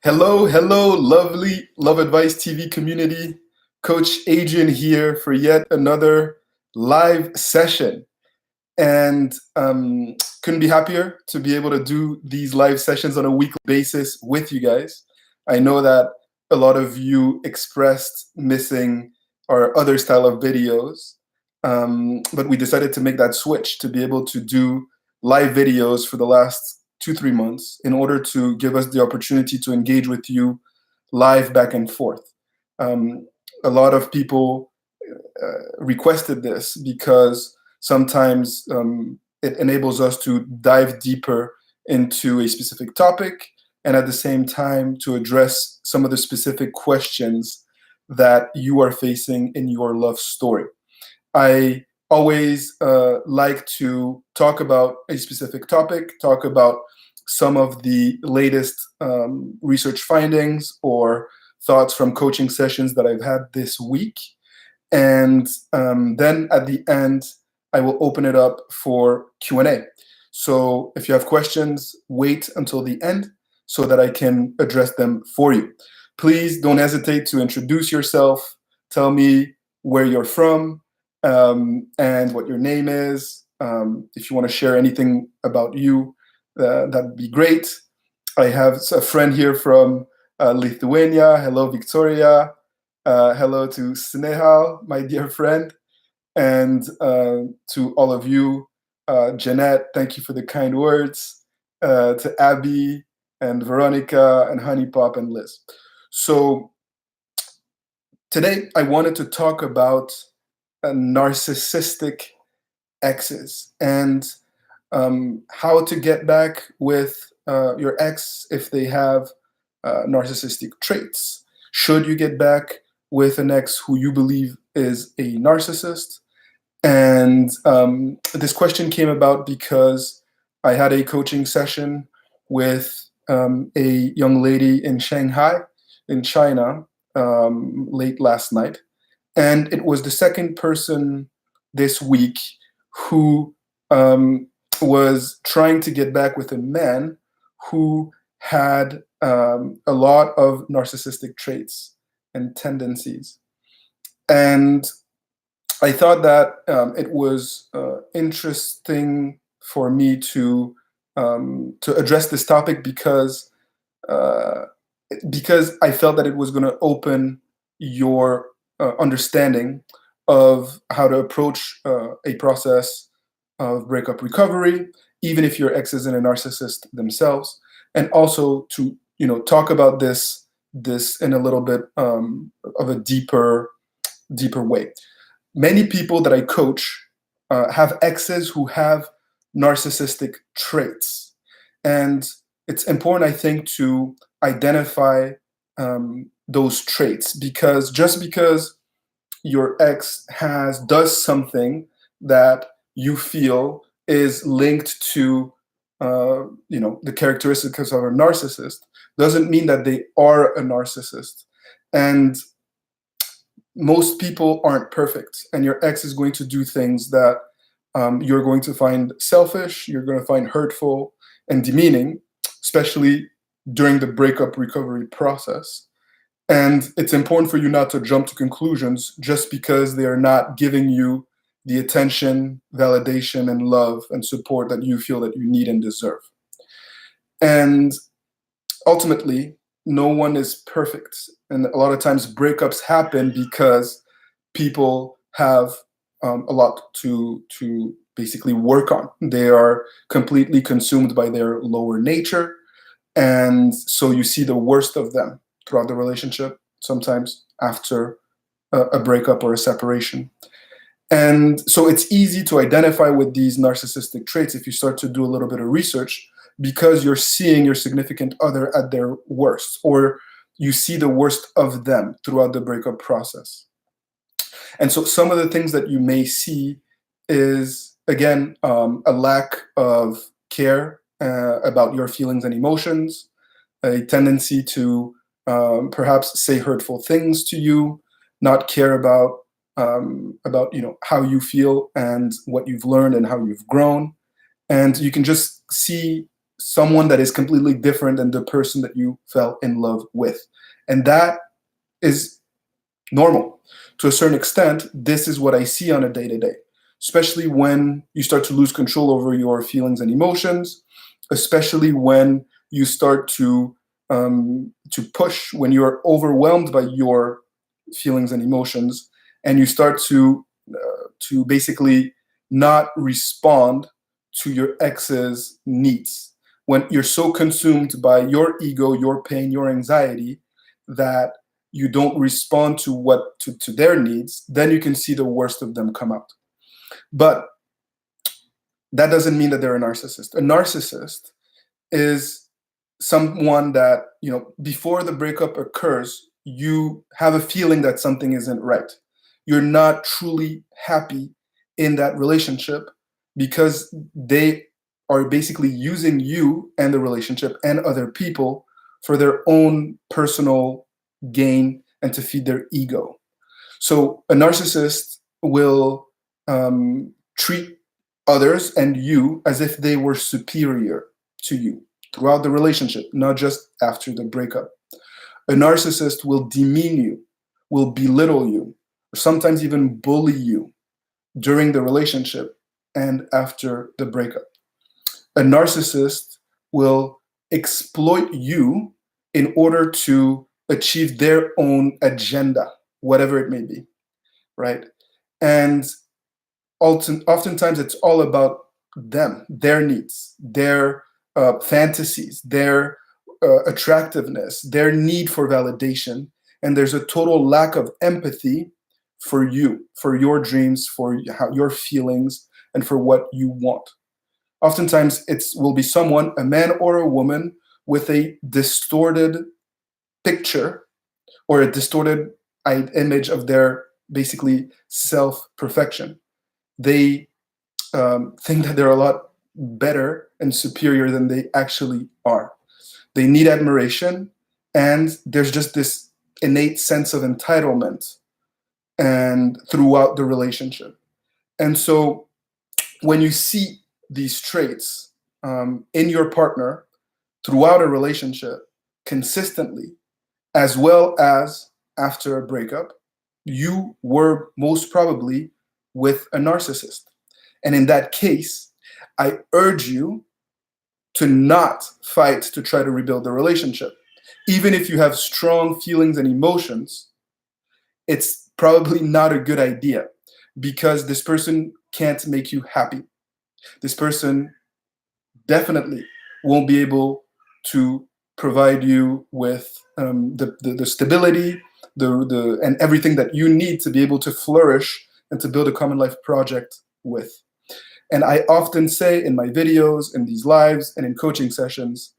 Hello, hello, lovely Love Advice TV community. Coach Adrian here for yet another live session. And couldn't be happier to be able to do these live sessions on a weekly basis with you guys. I know that a lot of you expressed missing our other style of videos, but we decided to make that switch to be able to do live videos for the last 2, 3 months in order to give us the opportunity to engage with you live back and forth. A lot of people requested this because sometimes it enables us to dive deeper into a specific topic and at the same time to address some of the specific questions that you are facing in your love story. I always like to talk about a specific topic, talk about some of the latest research findings or thoughts from coaching sessions that I've had this week. And then at the end, I will open it up for Q&A. So if you have questions, wait until the end so that I can address them for you. Please don't hesitate to introduce yourself. Tell me where you're from and what your name is. If you want to share anything about you, that'd be great. I have a friend here from Lithuania. Hello, Victoria. Hello to Snehal, my dear friend, and to all of you. Jeanette, thank you for the kind words. To Abby and Veronica and Honey Pop and Liz. So today I wanted to talk about narcissistic exes and how to get back with your ex if they have narcissistic traits. Should you get back with an ex who you believe is a narcissist? And this question came about because I had a coaching session with a young lady in Shanghai, in China, late last night. And it was the second person this week who was trying to get back with a man who had a lot of narcissistic traits and tendencies. And I thought that it was interesting for me to address this topic because I felt that it was going to open your understanding of how to approach a process of breakup recovery, even if your ex isn't a narcissist themselves, and also to talk about this in a little bit of a deeper way. Many people that I coach have exes who have narcissistic traits, and it's important, I think, to identify those traits, because just because your ex does something that you feel is linked to the characteristics of a narcissist doesn't mean that they are a narcissist. And most people aren't perfect, and your ex is going to do things that you're going to find selfish, you're going to find hurtful and demeaning, especially during the breakup recovery process. And it's important for you not to jump to conclusions just because they are not giving you the attention, validation, and love and support that you feel that you need and deserve. And ultimately, no one is perfect. And a lot of times breakups happen because people have a lot to basically work on. They are completely consumed by their lower nature. And so you see the worst of them throughout the relationship, sometimes after a breakup or a separation. And so it's easy to identify with these narcissistic traits if you start to do a little bit of research, because you're seeing your significant other at their worst, or you see the worst of them throughout the breakup process. And so some of the things that you may see is, again, a lack of care about your feelings and emotions, a tendency to perhaps say hurtful things to you, not care about how you feel and what you've learned and how you've grown. And you can just see someone that is completely different than the person that you fell in love with. And that is normal. To a certain extent, this is what I see on a day to day, especially when you start to lose control over your feelings and emotions, especially when you start to push, when you're overwhelmed by your feelings and emotions, and you start to basically not respond to your ex's needs. When you're so consumed by your ego, your pain, your anxiety, that you don't respond to their needs, then you can see the worst of them come out. But that doesn't mean that they're a narcissist. A narcissist is someone that, before the breakup occurs, you have a feeling that something isn't right. You're not truly happy in that relationship because they are basically using you and the relationship and other people for their own personal gain and to feed their ego. So a narcissist will treat others and you as if they were superior to you throughout the relationship, not just after the breakup. A narcissist will demean you, will belittle you, or sometimes even bully you during the relationship and after the breakup. A narcissist will exploit you in order to achieve their own agenda, whatever it may be, right? And oftentimes it's all about them, their needs, their fantasies, their attractiveness, their need for validation. And there's a total lack of empathy for you, for your dreams, for your feelings, and for what you want. Oftentimes it will be someone, a man or a woman, with a distorted picture or a distorted image of their basically self-perfection. They think that they're a lot better and superior than they actually are. They need admiration, and there's just this innate sense of entitlement and throughout the relationship. And so when you see these traits in your partner throughout a relationship consistently, as well as after a breakup, you were most probably with a narcissist. And in that case, I urge you to not fight to try to rebuild the relationship. Even if you have strong feelings and emotions, it's probably not a good idea because this person can't make you happy. This person definitely won't be able to provide you with the stability, and everything that you need to be able to flourish and to build a common life project with. And I often say in my videos, in these lives, and in coaching sessions,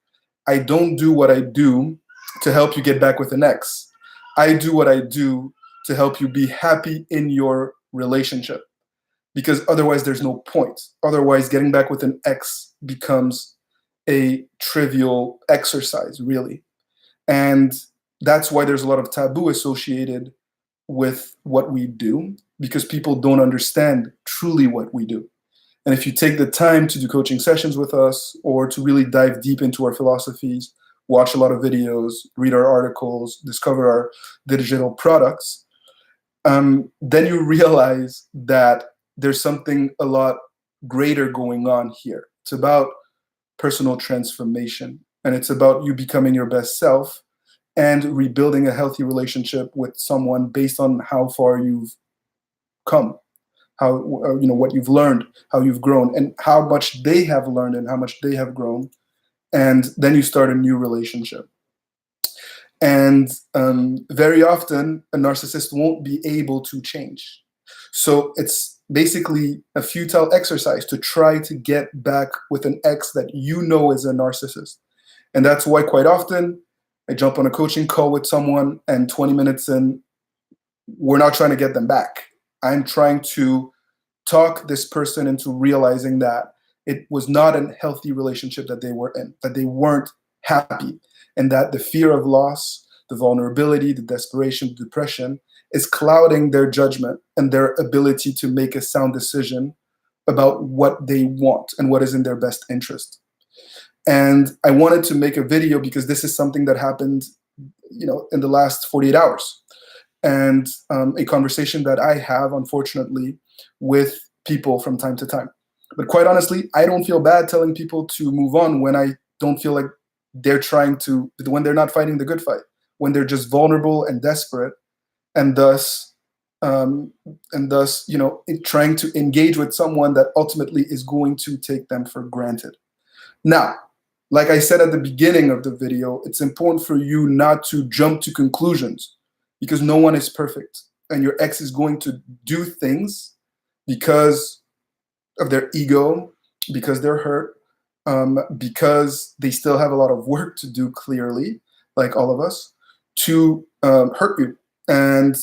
I don't do what I do to help you get back with an ex. I do what I do to help you be happy in your relationship. Because otherwise, there's no point. Otherwise, getting back with an ex becomes a trivial exercise, really. And that's why there's a lot of taboo associated with what we do, because people don't understand truly what we do. And if you take the time to do coaching sessions with us or to really dive deep into our philosophies, watch a lot of videos, read our articles, discover our digital products, then you realize that there's something a lot greater going on here. It's about personal transformation, and it's about you becoming your best self and rebuilding a healthy relationship with someone based on how far you've come, how what you've learned, how you've grown, and how much they have learned and how much they have grown, and then you start a new relationship. And very often a narcissist won't be able to change, so it's basically a futile exercise to try to get back with an ex that you know is a narcissist. And that's why quite often I jump on a coaching call with someone, and 20 minutes in, we're not trying to get them back. I'm trying to talk this person into realizing that it was not a healthy relationship that they were in, that they weren't happy, and that the fear of loss, the vulnerability, the desperation, the depression is clouding their judgment and their ability to make a sound decision about what they want and what is in their best interest. And I wanted to make a video because this is something that happened, in the last 48 hours. And a conversation that I have, unfortunately, with people from time to time. But quite honestly, I don't feel bad telling people to move on when I don't feel like when they're not fighting the good fight, when they're just vulnerable and desperate, and thus, trying to engage with someone that ultimately is going to take them for granted. Now, like I said at the beginning of the video, it's important for you not to jump to conclusions because no one is perfect. And your ex is going to do things because of their ego, because they're hurt, because they still have a lot of work to do, clearly, like all of us, to hurt you. And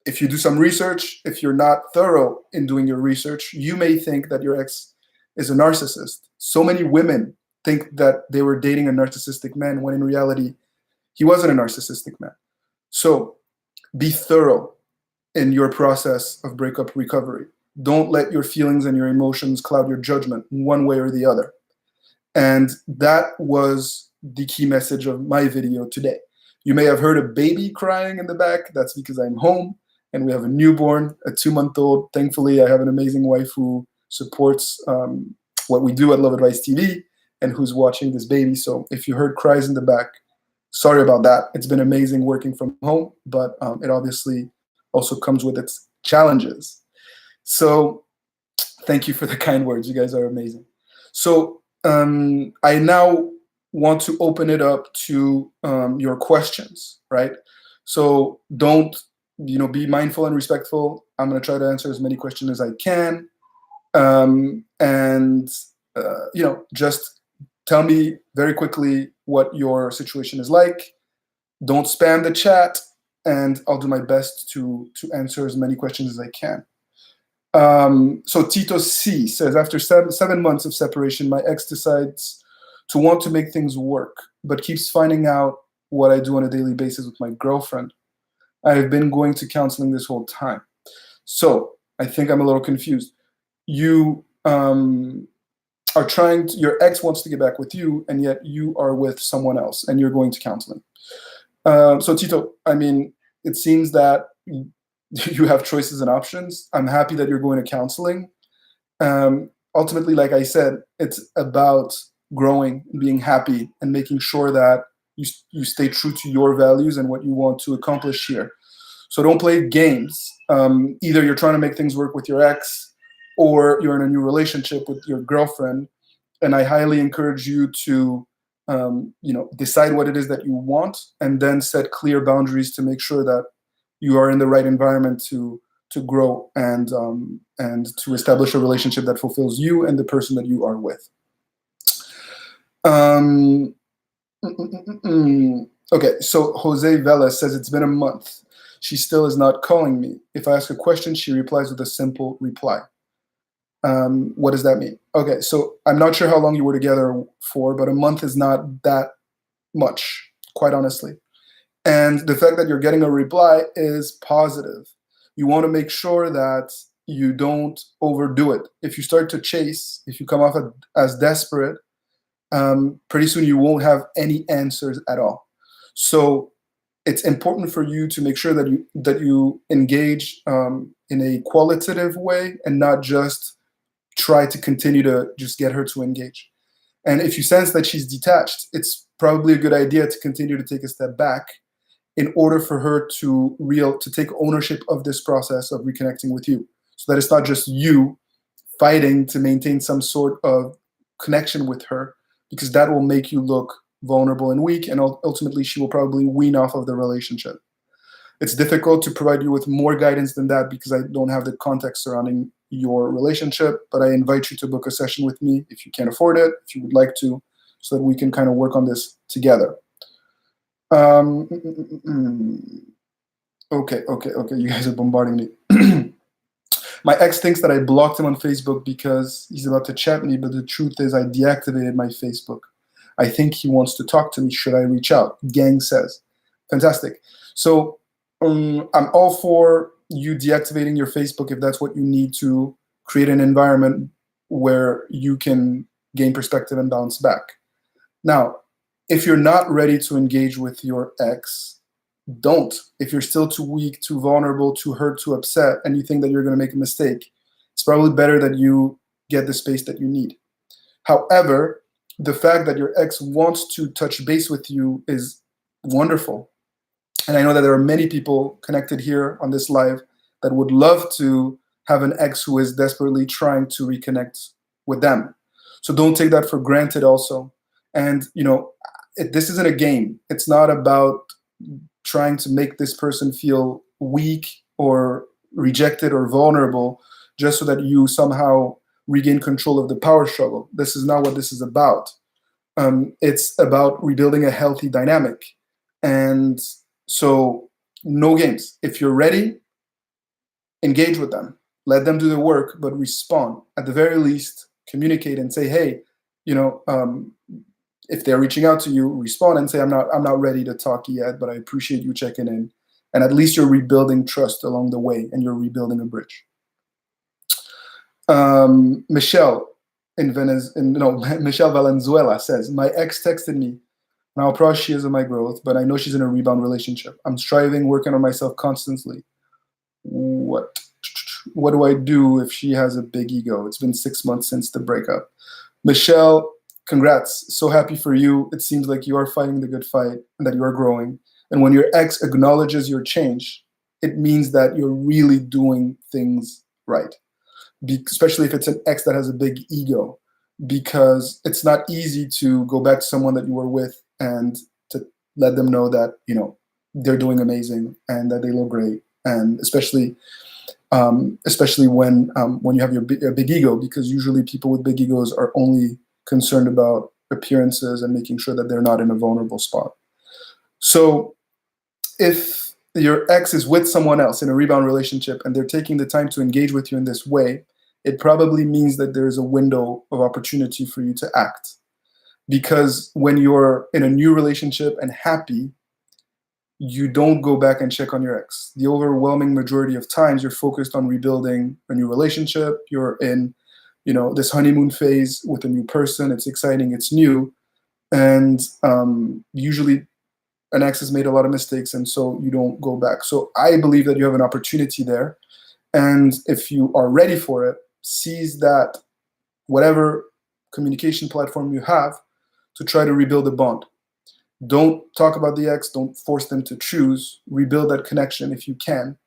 if you do some research, if you're not thorough in doing your research, you may think that your ex is a narcissist. So many women think that they were dating a narcissistic man when in reality, he wasn't a narcissistic man. So be thorough in your process of breakup recovery. Don't let your feelings and your emotions cloud your judgment one way or the other. And that was the key message of my video today. You may have heard a baby crying in the back. That's because I'm home and we have a newborn, a 2-month-old. Thankfully, I have an amazing wife who supports what we do at Love Advice TV and who's watching this baby. So if you heard cries in the back, sorry about that. It's been amazing working from home, but it obviously also comes with its challenges. So thank you for the kind words. You guys are amazing. So I now want to open it up to your questions, right? So don't, be mindful and respectful. I'm going to try to answer as many questions as I can. Just tell me very quickly what your situation is like. Don't spam the chat, and I'll do my best to answer as many questions as I can. So Tito C says, after 7 months of separation, my ex decides to want to make things work, but keeps finding out what I do on a daily basis with my girlfriend. I have been going to counseling this whole time. So I think I'm a little confused. You are your ex wants to get back with you, and yet you are with someone else, and you're going to counseling. So Tito, it seems that you have choices and options. I'm happy that you're going to counseling. Ultimately, like I said, it's about growing, being happy, and making sure that you stay true to your values and what you want to accomplish here. So don't play games. Either you're trying to make things work with your ex, or you're in a new relationship with your girlfriend. And I highly encourage you to decide what it is that you want, and then set clear boundaries to make sure that you are in the right environment to grow and to establish a relationship that fulfills you and the person that you are with. Okay, so Jose Velez says, it's been a month. She still is not calling me. If I ask a question, she replies with a simple reply. What does that mean? Okay, so I'm not sure how long you were together for, but a month is not that much, quite honestly. And the fact that you're getting a reply is positive. You want to make sure that you don't overdo it. If you start to chase, if you come off as desperate, pretty soon you won't have any answers at all. So it's important for you to make sure that you engage in a qualitative way and not just try to continue to just get her to engage. And if you sense that she's detached, it's probably a good idea to continue to take a step back in order for her to take ownership of this process of reconnecting with you, so that it's not just you fighting to maintain some sort of connection with her, because that will make you look vulnerable and weak, and ultimately she will probably wean off of the relationship. It's difficult to provide you with more guidance than that because I don't have the context surrounding your relationship, but I invite you to book a session with me if you can't afford it, if you would like to, so that we can kind of work on this together. Okay, you guys are bombarding me. My ex thinks that I blocked him on Facebook because he's about to chat me, but the truth is I deactivated my Facebook. I think he wants to talk to me. Should I reach out? Gang says. Fantastic. So I'm all for you deactivating your Facebook if that's what you need to create an environment where you can gain perspective and bounce back. Now, if you're not ready to engage with your ex, don't. If you're still too weak, too vulnerable, too hurt, too upset, and you think that you're going to make a mistake, it's probably better that you get the space that you need. However, the fact that your ex wants to touch base with you is wonderful. And I know that there are many people connected here on this live that would love to have an ex who is desperately trying to reconnect with them. So don't take that for granted also. And, this isn't a game. It's not about trying to make this person feel weak or rejected or vulnerable just so that you somehow regain control of the power struggle. This is not what this is about. It's about rebuilding a healthy dynamic. And so, no games. If you're ready, engage with them. Let them do the work, but respond. At the very least, communicate and say, hey, if they're reaching out to you, respond and say, I'm not ready to talk yet, but I appreciate you checking in. And at least you're rebuilding trust along the way, and you're rebuilding a bridge. Michelle Michelle Valenzuela says, my ex texted me, and how proud she is of my growth, but I know she's in a rebound relationship. I'm striving, working on myself constantly. What do I do if she has a big ego? It's been 6 months since the breakup. Michelle, congrats. So happy for you. It seems like you are fighting the good fight and that you are growing. And when your ex acknowledges your change, it means that you're really doing things right. Especially if it's an ex that has a big ego, because it's not easy to go back to someone that you were with and to let them know that, they're doing amazing and that they look great. And especially when you have a big ego, because usually people with big egos are only concerned about appearances and making sure that they're not in a vulnerable spot. So if your ex is with someone else in a rebound relationship and they're taking the time to engage with you in this way, it probably means that there's a window of opportunity for you to act. Because when you're in a new relationship and happy, you don't go back and check on your ex. The overwhelming majority of times you're focused on rebuilding a new relationship. You're in, this honeymoon phase with a new person. It's exciting, it's new. And usually an ex has made a lot of mistakes, and so you don't go back. So I believe that you have an opportunity there. And if you are ready for it, seize that, whatever communication platform you have, to try to rebuild a bond. Don't talk about the ex. Don't force them to choose. Rebuild that connection if you can,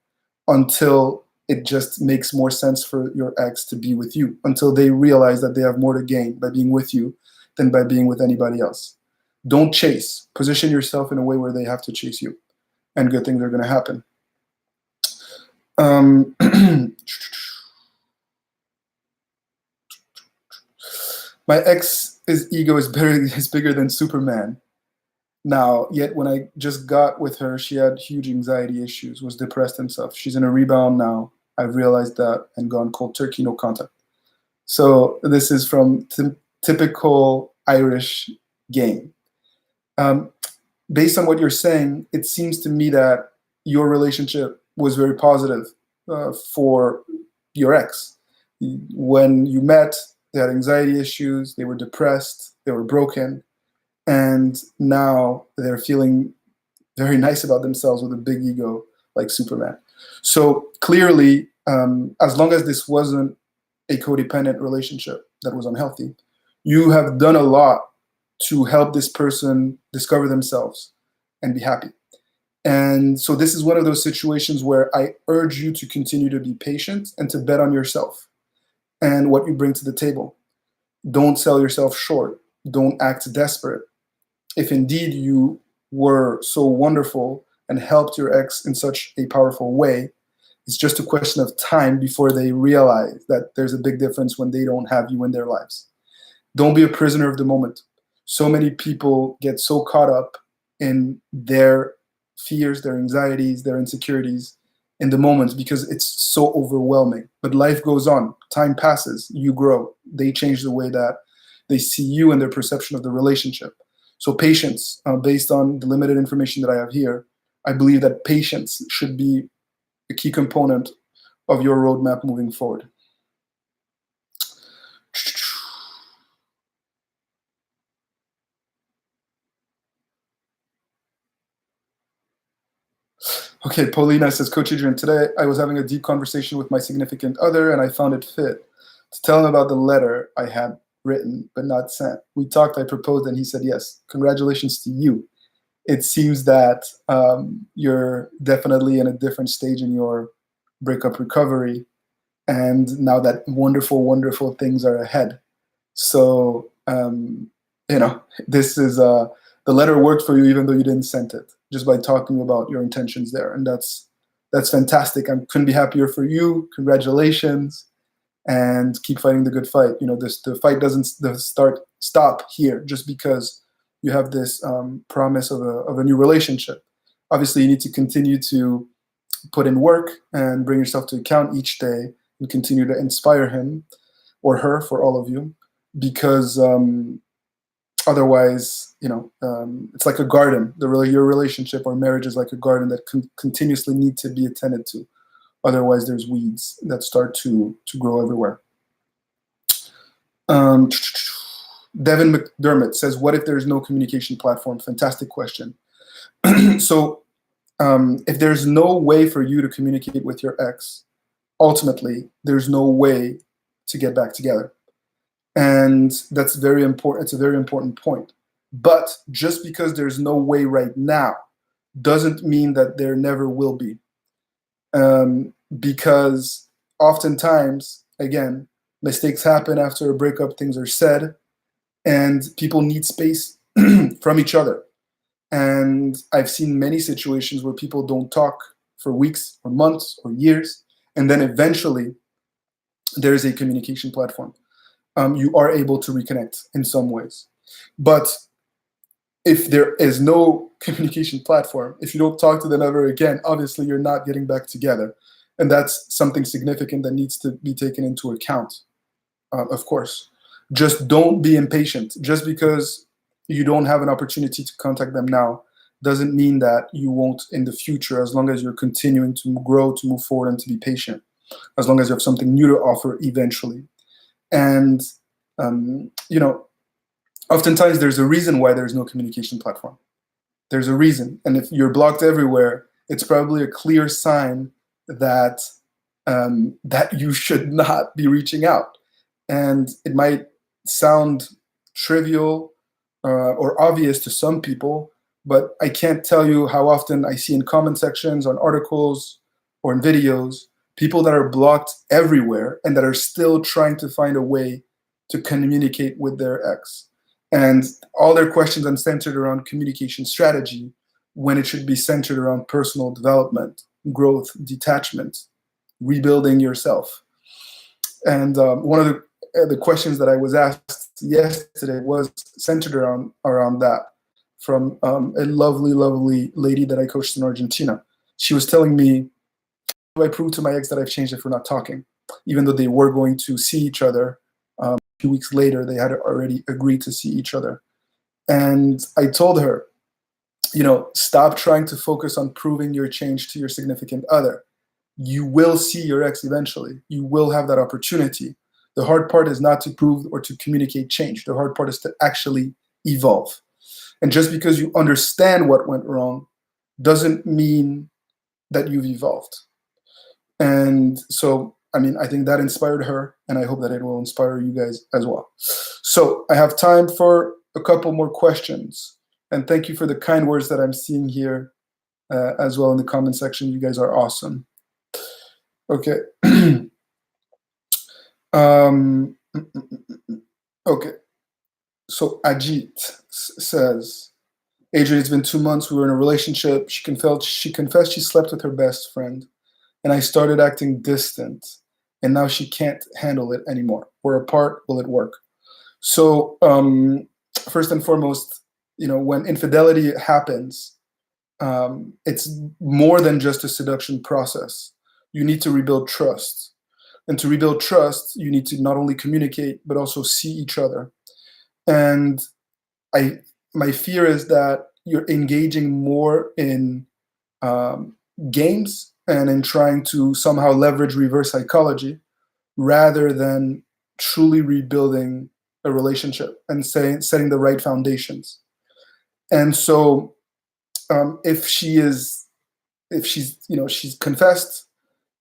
until it just makes more sense for your ex to be with you, until they realize that they have more to gain by being with you than by being with anybody else. Don't chase. Position yourself in a way where they have to chase you, and good things are going to happen. My ex's ego is bigger than Superman. Now, yet when I just got with her, she had huge anxiety issues, was depressed and stuff. She's in a rebound now. I've realized that and gone cold turkey, no contact. So this is from typical Irish game. Based on what you're saying, it seems to me that your relationship was very positive for your ex. When you met, they had anxiety issues, they were depressed, they were broken, and now they're feeling very nice about themselves with a big ego like Superman. So clearly, as long as this wasn't a codependent relationship that was unhealthy, you have done a lot to help this person discover themselves and be happy. And so this is one of those situations where I urge you to continue to be patient and to bet on yourself and what you bring to the table. Don't sell yourself short. Don't act desperate. If indeed you were so wonderful and helped your ex in such a powerful way, it's just a question of time before they realize that there's a big difference when they don't have you in their lives. Don't be a prisoner of the moment. So many people get so caught up in their fears, their anxieties, their insecurities in the moment because it's so overwhelming. But life goes on. Time passes. You grow. They change the way that they see you and their perception of the relationship. So patience, based on the limited information that I have here, I believe that patience should be a key component of your roadmap moving forward. Okay, Paulina says, Coach Adrian, today I was having a deep conversation with my significant other, and I found it fit to tell him about the letter I had written but not sent. We talked, I proposed, and he said yes. Congratulations to you. It seems that you're definitely in a different stage in your breakup recovery, and now that wonderful, wonderful things are ahead. So, this is the letter worked for you even though you didn't send it, just by talking about your intentions there, and that's fantastic. I couldn't be happier for you. Congratulations, and keep fighting the good fight. The fight doesn't stop here just because you have this promise of a new relationship. Obviously, you need to continue to put in work and bring yourself to account each day and continue to inspire him or her, for all of you, because otherwise, it's like a garden. Your relationship or marriage is like a garden that continuously need to be attended to. Otherwise, there's weeds that start to grow everywhere. Devin McDermott says, what if there's no communication platform? Fantastic question. So if there's no way for you to communicate with your ex, ultimately, there's no way to get back together. And that's very important. It's a very important point. But just because there's no way right now doesn't mean that there never will be. Because oftentimes, again, mistakes happen after a breakup, things are said, and people need space from each other. And I've seen many situations where people don't talk for weeks or months or years, and then eventually there is a communication platform. You are able to reconnect in some ways. But if there is no communication platform, if you don't talk to them ever again, obviously you're not getting back together. And that's something significant that needs to be taken into account, of course. Just don't be impatient. Just because you don't have an opportunity to contact them now doesn't mean that you won't in the future, as long as you're continuing to grow, to move forward, and to be patient, as long as you have something new to offer eventually. And, oftentimes there's a reason why there's no communication platform. There's a reason. And if you're blocked everywhere, it's probably a clear sign that that you should not be reaching out. And it might sound trivial or obvious to some people, but I can't tell you how often I see in comment sections, on articles, or in videos, people that are blocked everywhere and that are still trying to find a way to communicate with their ex. And all their questions are centered around communication strategy when it should be centered around personal development, growth, detachment, rebuilding yourself. And one of the questions that I was asked yesterday was centered around that, from a lovely, lovely lady that I coached in Argentina. She was telling me, do I prove to my ex that I've changed if we're not talking? Even though they were going to see each other, a few weeks later, they had already agreed to see each other. And I told her, stop trying to focus on proving your change to your significant other. You will see your ex eventually. You will have that opportunity. The hard part is not to prove or to communicate change. The hard part is to actually evolve. And just because you understand what went wrong doesn't mean that you've evolved. And so, I think that inspired her, and I hope that it will inspire you guys as well. So I have time for a couple more questions. And thank you for the kind words that I'm seeing here as well in the comment section. You guys are awesome. Okay. Okay. So Ajit says, Adrian, it's been 2 months. We were in a relationship. She confessed she slept with her best friend, and I started acting distant, and now she can't handle it anymore. We're apart. Will it work? So first and foremost, when infidelity happens, it's more than just a seduction process. You need to rebuild trust. And to rebuild trust, you need to not only communicate, but also see each other. And my fear is that you're engaging more in games and in trying to somehow leverage reverse psychology rather than truly rebuilding a relationship and setting the right foundations. And so if she is if she's confessed.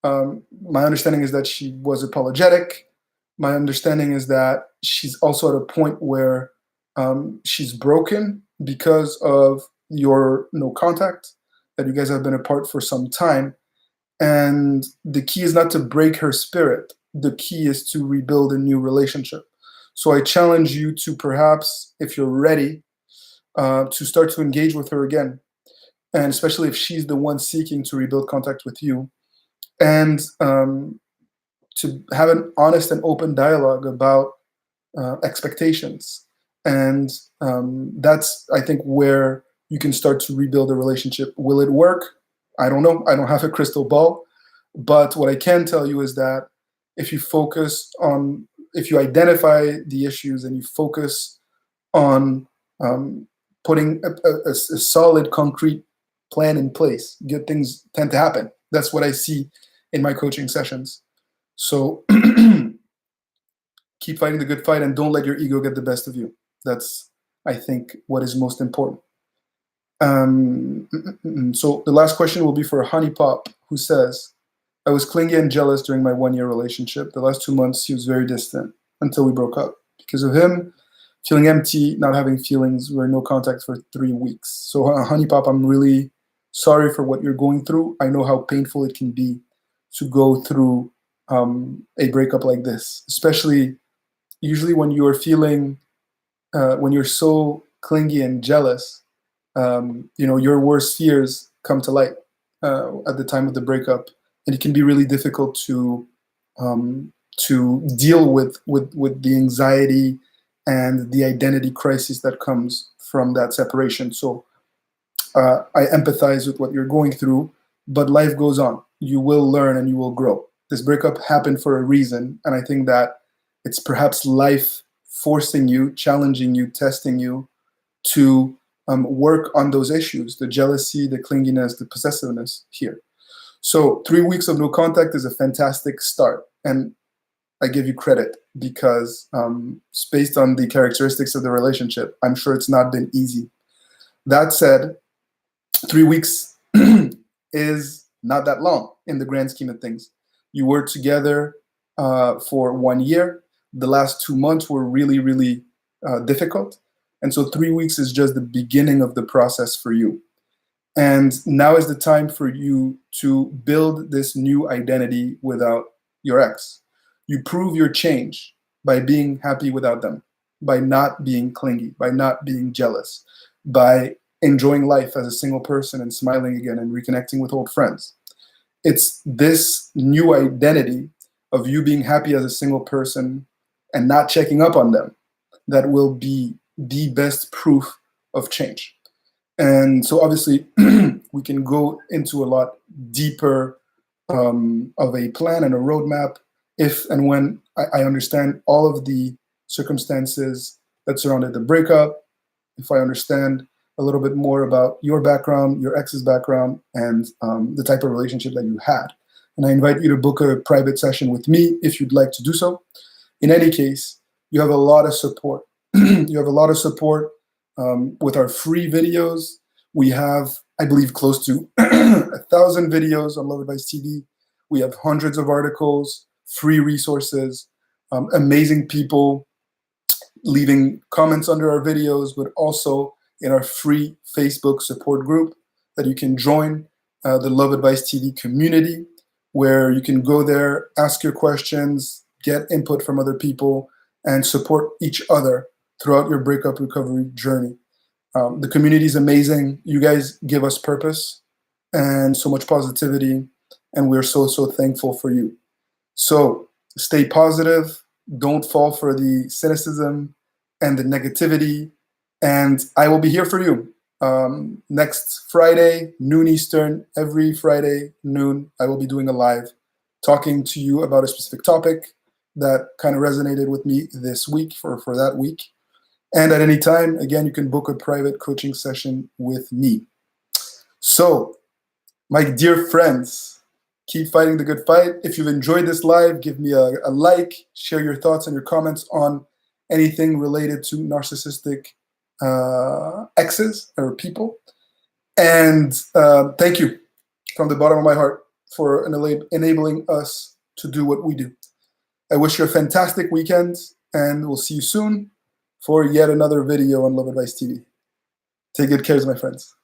My understanding is that she was apologetic. My understanding is that she's also at a point where she's broken because of your no contact, that you guys have been apart for some time. And the key is not to break her spirit. The key is to rebuild a new relationship. So I challenge you to perhaps, if you're ready, to start to engage with her again. And especially if she's the one seeking to rebuild contact with you. And to have an honest and open dialogue about expectations. And that's, I think, where you can start to rebuild a relationship. Will it work? I don't know. I don't have a crystal ball. But what I can tell you is that if you identify the issues and you focus on putting a solid, concrete plan in place, good things tend to happen. That's what I see in my coaching sessions. So keep fighting the good fight and don't let your ego get the best of you. That's, I think, what is most important. So the last question will be for Honey Pop, who says, I was clingy and jealous during my 1-year relationship. The last 2 months, he was very distant until we broke up. Because of him, feeling empty, not having feelings, we were in no contact for 3 weeks. So Honey Pop, I'm really sorry for what you're going through. I know how painful it can be to go through a breakup like this, especially usually when you are feeling, when you're so clingy and jealous, your worst fears come to light at the time of the breakup, and it can be really difficult to deal with the anxiety and the identity crisis that comes from that separation. So I empathize with what you're going through, but life goes on. You will learn and you will grow. This breakup happened for a reason, and I think that it's perhaps life forcing you, challenging you, testing you to work on those issues, the jealousy, the clinginess, the possessiveness here. So 3 weeks of no contact is a fantastic start, and I give you credit because based on the characteristics of the relationship, I'm sure it's not been easy. That said, 3 weeks is not that long in the grand scheme of things. You were together for 1 year. The last 2 months were really, really difficult. And so 3 weeks is just the beginning of the process for you. And now is the time for you to build this new identity without your ex. You prove your change by being happy without them, by not being clingy, by not being jealous, by enjoying life as a single person and smiling again and reconnecting with old friends. It's this new identity of you being happy as a single person and not checking up on them that will be the best proof of change. And so obviously we can go into a lot deeper of a plan and a roadmap if and when I understand all of the circumstances that surrounded the breakup, if I understand a little bit more about your background, your ex's background, and the type of relationship that you had. And I invite you to book a private session with me if you'd like to do so. In any case, you have a lot of support. You have a lot of support with our free videos. We have, I believe, close to 1,000 videos on Love Advice TV. We have hundreds of articles, free resources, amazing people leaving comments under our videos, but also in our free Facebook support group that you can join, the Love Advice TV community, where you can go there, ask your questions, get input from other people, and support each other throughout your breakup recovery journey. The community is amazing. You guys give us purpose and so much positivity, and we're so, so thankful for you. So stay positive. Don't fall for the cynicism and the negativity. And I will be here for you next Friday, noon Eastern. Every Friday, noon, I will be doing a live talking to you about a specific topic that kind of resonated with me this week for that week. And at any time, again, you can book a private coaching session with me. So, my dear friends, keep fighting the good fight. If you've enjoyed this live, give me a like, share your thoughts and your comments on anything related to narcissistic exes or people. And thank you. from the bottom of my heart for enabling us to do what we do. I wish you a fantastic weekend, and we'll see you soon for yet another video on Love Advice TV. Take good care, my friends.